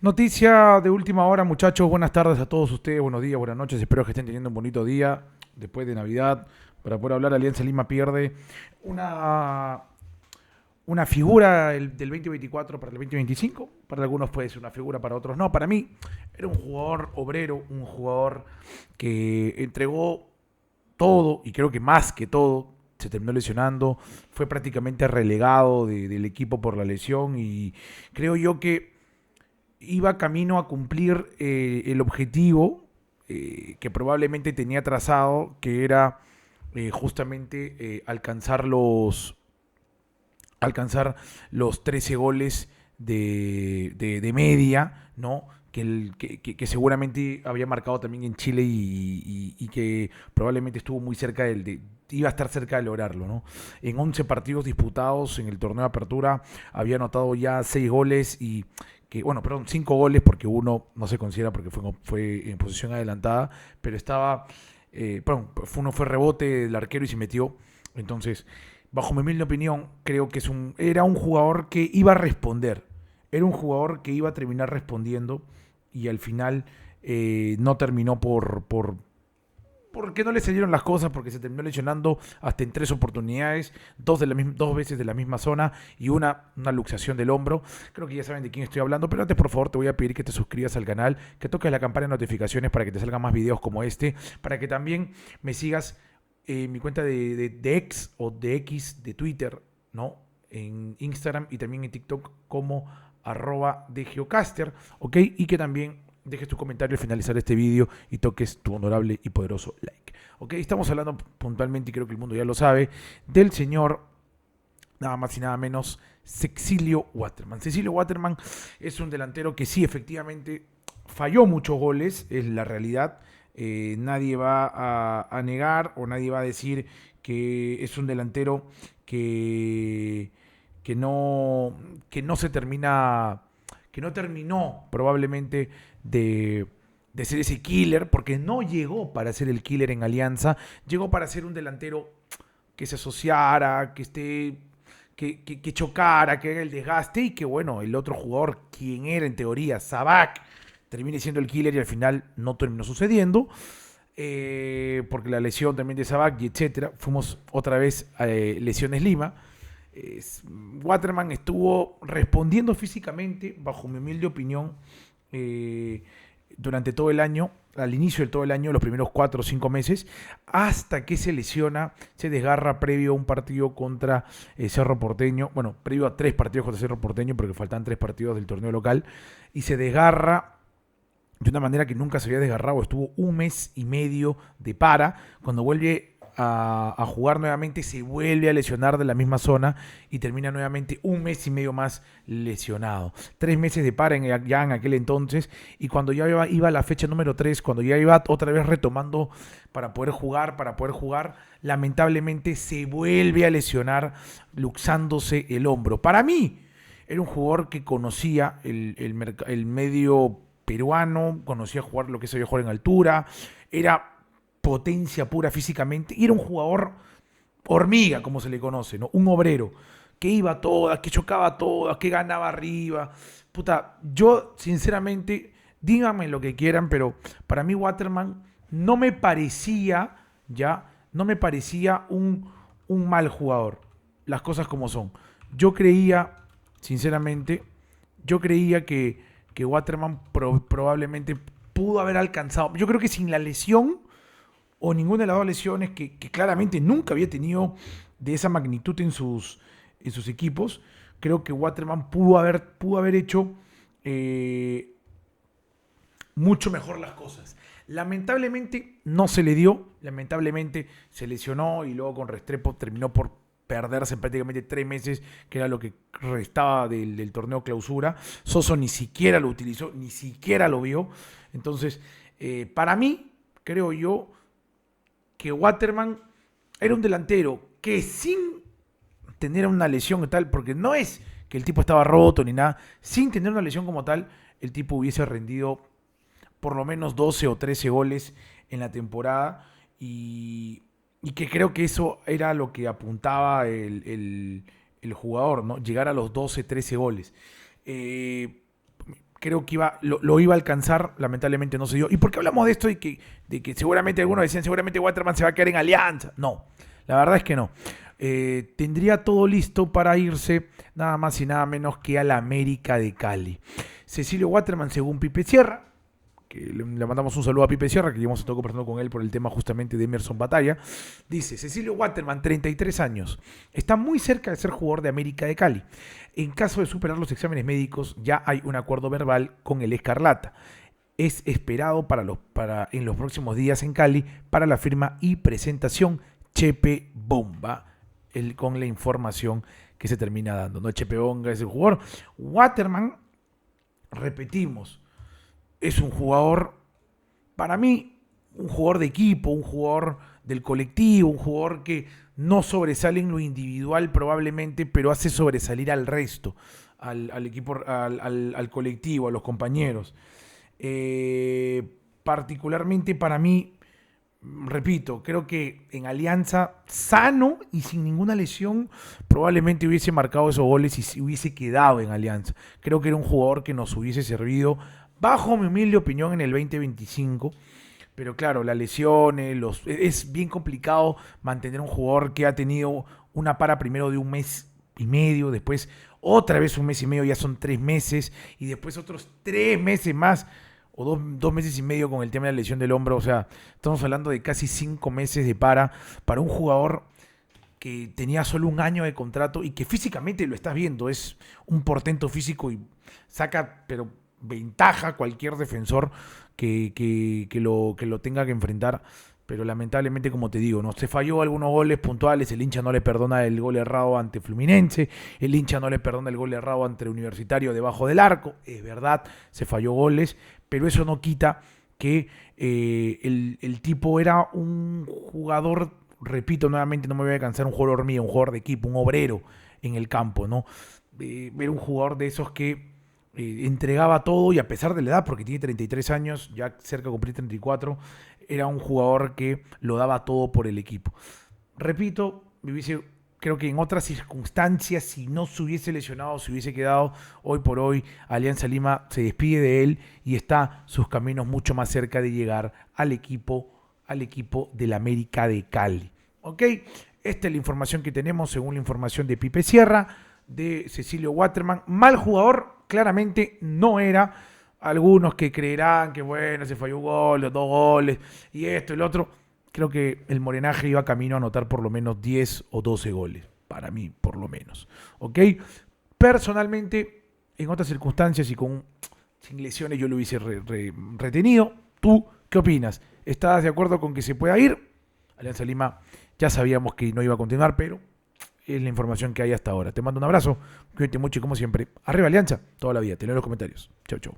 Noticia de última hora, muchachos. Buenas tardes a todos ustedes. Buenos días, buenas noches. Espero que estén teniendo un bonito día después de Navidad. Para poder hablar, Alianza Lima pierde una, una figura del 2024 para el 2025. Para algunos puede ser una figura, para otros no. Para mí era un jugador obrero, un jugador que entregó todo y creo que más que todo. Se terminó lesionando, fue prácticamente relegado del equipo por la lesión y creo yo que iba camino a cumplir el objetivo que probablemente tenía trazado, que era justamente alcanzar los 13 goles de media, ¿no? Que seguramente había marcado también en Chile y que probablemente estuvo muy cerca iba a estar cerca de lograrlo, ¿no? En 11 partidos disputados en el torneo de apertura había anotado ya 6 goles y que, bueno, perdón, 5 goles porque uno no se considera porque fue en posición adelantada, pero perdón, uno fue rebote del arquero y se metió. Entonces, bajo mi humilde opinión, creo que era un jugador que iba a responder. Era un jugador que iba a terminar respondiendo y al final no terminó porque no le salieron las cosas, porque se terminó lesionando hasta en 3 oportunidades, dos veces de la misma zona y una luxación del hombro. Creo que ya saben de quién estoy hablando, pero antes por favor te voy a pedir que te suscribas al canal, que toques la campana de notificaciones para que te salgan más videos como este, para que también me sigas en mi cuenta de X o de X de Twitter, ¿no? En Instagram y también en TikTok como de Geocaster, ¿ok? Y que también dejes tu comentario al finalizar este vídeo y toques tu honorable y poderoso like. ¿Ok? Estamos hablando puntualmente, y creo que el mundo ya lo sabe, del señor nada más y nada menos Cecilio Waterman. Cecilio Waterman es un delantero que sí, efectivamente, falló muchos goles, es la realidad. Nadie va a negar o nadie va a decir que es un delantero que, que, no, que no se termina, que no terminó probablemente de, de ser ese killer, porque no llegó para ser el killer en Alianza, llegó para ser un delantero que se asociara, que chocara, que haga el desgaste y que bueno, el otro jugador, quien era en teoría Sabac, termine siendo el killer y al final no terminó sucediendo. Porque la lesión también de Sabac y etcétera, fuimos otra vez a lesiones Lima. Waterman estuvo respondiendo físicamente, bajo mi humilde opinión, eh, durante todo el año, al inicio de todo el año, los primeros 4 o 5 meses, hasta que se lesiona, se desgarra previo a un partido contra Cerro Porteño, bueno, previo a 3 partidos contra Cerro Porteño, porque faltan 3 partidos del torneo local, y se desgarra de una manera que nunca se había desgarrado. Estuvo un mes y medio de para. Cuando vuelve a jugar nuevamente, se vuelve a lesionar de la misma zona y termina nuevamente un mes y medio más lesionado. 3 meses de para ya en aquel entonces. Y cuando ya iba a la fecha número 3, cuando ya iba otra vez retomando para poder jugar, lamentablemente se vuelve a lesionar luxándose el hombro. Para mí, era un jugador que conocía el medio peruano, conocía jugar lo que sabía jugar en altura, era potencia pura físicamente y era un jugador hormiga, como se le conoce, ¿no? Un obrero que iba a todas, que chocaba a todas, que ganaba arriba. Puta, yo sinceramente, díganme lo que quieran, pero para mí Waterman no me parecía, ya, no me parecía un mal jugador. Las cosas como son. Yo creía, sinceramente, yo creía que Waterman probablemente pudo haber alcanzado. Yo creo que sin la lesión o ninguna de las dos lesiones que claramente nunca había tenido de esa magnitud en sus equipos, creo que Waterman pudo haber hecho eh, mucho mejor las cosas. Lamentablemente no se le dio, lamentablemente se lesionó y luego con Restrepo terminó por perderse en prácticamente 3 meses, que era lo que restaba del torneo clausura. Soso ni siquiera lo utilizó, ni siquiera lo vio. Entonces, para mí, creo yo que Waterman era un delantero que sin tener una lesión y tal, porque no es que el tipo estaba roto ni nada, sin tener una lesión como tal, el tipo hubiese rendido por lo menos 12 o 13 goles en la temporada y que creo que eso era lo que apuntaba el jugador, ¿no? Llegar a los 12, 13 goles. Eh, creo que lo iba a alcanzar, lamentablemente no se dio. ¿Y por qué hablamos de esto? De que seguramente algunos decían, seguramente Waterman se va a quedar en Alianza. No, la verdad es que no. Tendría todo listo para irse nada más y nada menos que a la América de Cali. Cecilio Waterman, según Pipe Sierra, que le mandamos un saludo a Pipe Sierra, que hemos estado conversando con él por el tema justamente de Emerson Batalla, dice: Cecilio Waterman, 33 años, está muy cerca de ser jugador de América de Cali. En caso de superar los exámenes médicos, ya hay un acuerdo verbal con el Escarlata. Es esperado en los próximos días en Cali para la firma y presentación. Chepe Bomba, con la información que se termina dando, ¿no? Chepe Bomba es el jugador. Waterman, repetimos, es un jugador, para mí, un jugador de equipo, un jugador del colectivo, un jugador que no sobresale en lo individual probablemente, pero hace sobresalir al resto, al equipo, al colectivo, a los compañeros. Particularmente para mí, repito, creo que en Alianza, sano y sin ninguna lesión, probablemente hubiese marcado esos goles y se hubiese quedado en Alianza. Creo que era un jugador que nos hubiese servido, bajo mi humilde opinión, en el 2025. Pero claro, las lesiones, es bien complicado mantener un jugador que ha tenido una para primero de 1 mes y medio, después otra vez 1 mes y medio, ya son 3 meses, y después otros 3 meses más, o 2 meses y medio con el tema de la lesión del hombro. O sea, estamos hablando de casi 5 meses de para un jugador que tenía solo 1 año de contrato y que físicamente lo estás viendo, es un portento físico y saca, pero ventaja cualquier defensor que lo tenga que enfrentar. Pero lamentablemente, como te digo, no se falló algunos goles puntuales. El hincha no le perdona el gol errado ante Fluminense, el hincha no le perdona el gol errado ante Universitario debajo del arco. Es verdad, se falló goles, pero eso no quita que el tipo era un jugador, repito nuevamente, no me voy a cansar, un jugador hormiga, un jugador de equipo, un obrero en el campo, ¿no? Era un jugador de esos que entregaba todo, y a pesar de la edad, porque tiene 33 años, ya cerca de cumplir 34, era un jugador que lo daba todo por el equipo. Repito, creo que en otras circunstancias, si no se hubiese lesionado, se hubiese quedado, hoy por hoy Alianza Lima se despide de él y está sus caminos mucho más cerca de llegar al equipo del América de Cali. ¿Ok? Esta es la información que tenemos según la información de Pipe Sierra, de Cecilio Waterman. Mal jugador, claramente no era. Algunos que creerán que bueno, se falló un gol, 2 goles, y esto y lo otro. Creo que el morenaje iba camino a anotar por lo menos 10 o 12 goles. Para mí, por lo menos. ¿Ok? Personalmente, en otras circunstancias y sin lesiones, yo lo hubiese retenido. ¿Tú qué opinas? ¿Estás de acuerdo con que se pueda ir? Alianza Lima ya sabíamos que no iba a continuar, pero es la información que hay hasta ahora. Te mando un abrazo, cuídate mucho y como siempre, arriba Alianza, toda la vida. Te leo en los comentarios. Chau, chau.